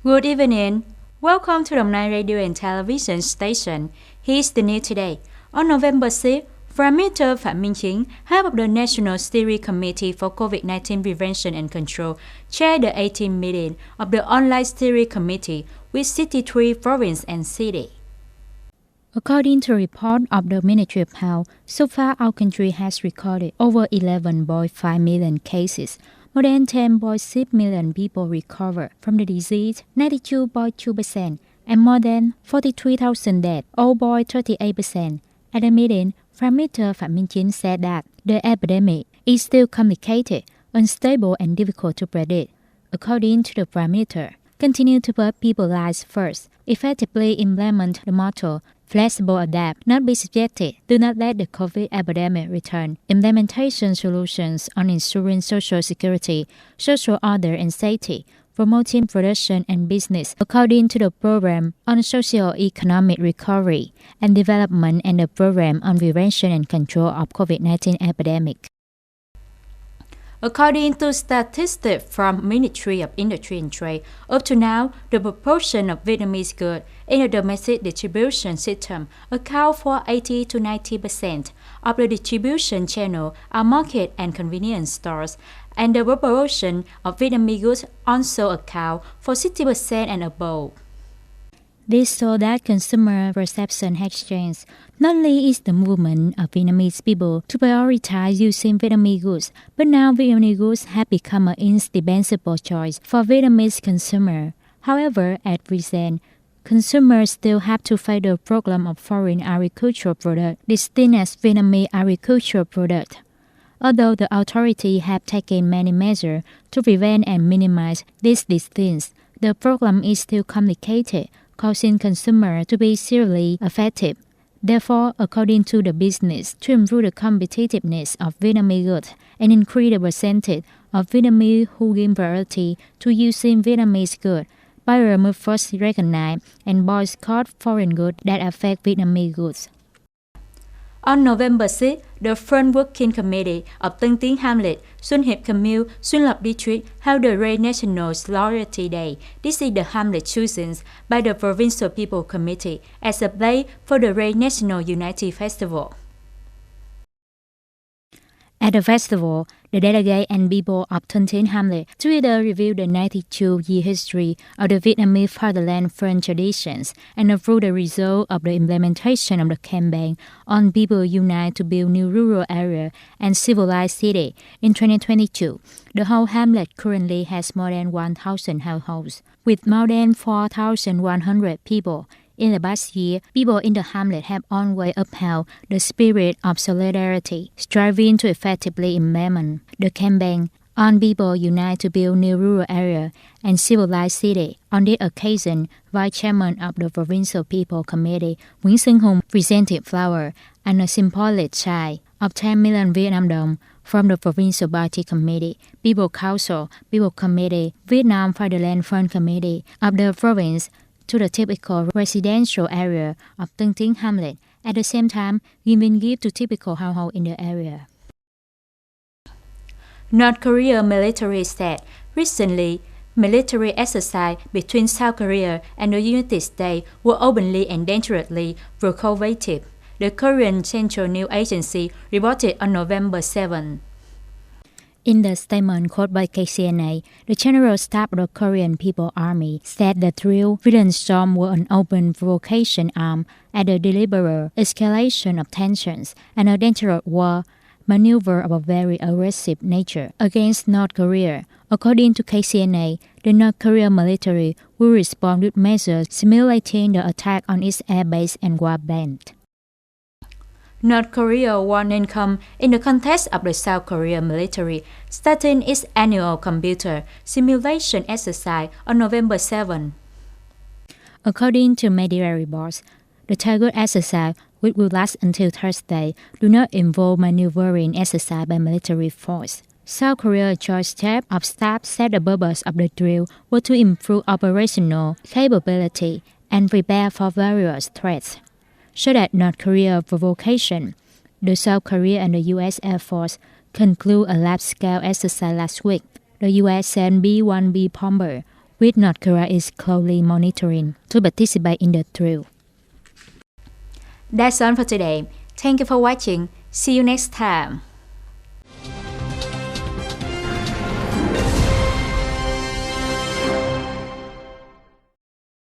Good evening. Welcome to Đồng Nai Radio and Television Station. Here's the news today. On November 6th, Prime Minister Phạm Minh Chính, head of the National Steering Committee for COVID-19 Prevention and Control, chaired the 18th meeting of the Online Steering Committee with 63 provinces and cities. According to a report of the Ministry of Health, so far our country has recorded over 11.5 million cases. More than 10.6 million people recovered from the disease, 92.2%, and more than 43,000 deaths, or by 38%. At the meeting, Prime Minister Phạm Minh Chính said that the epidemic is still complicated, unstable, and difficult to predict. According to the Prime Minister, continue to put people's lives first, effectively implement the motto, flexible adapt, not be subjected, do not let the COVID epidemic return, implementation solutions on ensuring social security, social order and safety, promoting production and business according to the program on socio-economic recovery and development and the program on prevention and control of COVID-19 epidemic. According to statistics from Ministry of Industry and Trade, up to now, the proportion of Vietnamese goods in the domestic distribution system account for 80 to 90% of the distribution channel are market and convenience stores, and the proportion of Vietnamese goods also account for 60% and above. This shows that consumer perception has changed. Not only is the movement of Vietnamese people to prioritize using Vietnamese goods, but now Vietnamese goods have become an indispensable choice for Vietnamese consumers. However, at present, consumers still have to face the problem of foreign agricultural products distinct as Vietnamese agricultural products. Although the authorities have taken many measures to prevent and minimize these distinctions, the problem is still complicated, causing consumers to be seriously affected. Therefore, according to the business, to improve the competitiveness of Vietnamese goods and increase the percentage of Vietnamese who give priority to using Vietnamese goods, buyers must first recognize and boycott foreign goods that affect Vietnamese goods. On November 6, the Front Working Committee of tiếng, Hamlet, Xuân Hiệp Commune, Xuân Lập District held the Ray National Loyalty Day. This is the Hamlet chosen by the Provincial People Committee as a place for the Ray National Unity Festival. At the festival, the delegates and people of tiếng Hamlet together reviewed the 92-year history of the Vietnamese fatherland French traditions and approved the result of the implementation of the campaign on People Unite to Build New Rural Area and Civilized City in 2022. The whole hamlet currently has more than 1,000 households, with more than 4,100 people. In the past year, people in the hamlet have always upheld the spirit of solidarity, striving to effectively implement the campaign on People Unite to Build New Rural Area and Civilized City. On this occasion, Vice Chairman of the Provincial People Committee, Nguyễn Xuân Hùng, presented flowers and a symbolic check of 10 million Vietnam dong from the Provincial Party Committee, People Council, People Committee, Vietnam Fatherland Fund Committee of the province to the typical residential area of tiếng Hamlet, at the same time giving gifts to typical households in the area. North Korea military said recently military exercise between South Korea and the United States were openly and dangerously provocative, the Korean Central News Agency reported on November 7. In the statement quoted by KCNA, the General Staff of the Korean People's Army said the drill Violent Storm were an open provocation aimed at the deliberate escalation of tensions and a dangerous war maneuver of a very aggressive nature against North Korea. According to KCNA, the North Korean military will respond with measures simulating the attack on its airbase and warband. North Korea won income in the context of the South Korean military, starting its annual computer simulation exercise on November 7. According to media reports, the target exercise, which will last until Thursday, do not involve maneuvering exercise by military force. South Korea's Joint Chief of Staff said the purpose of the drill was to improve operational capability and prepare for various threats. So that North Korea's provocation, the South Korea and the U.S. Air Force conclude a large-scale exercise last week. The U.S. sent B-1B bomber which North Korea is closely monitoring to participate in the truce. That's all for today. Thank you for watching. See you next time.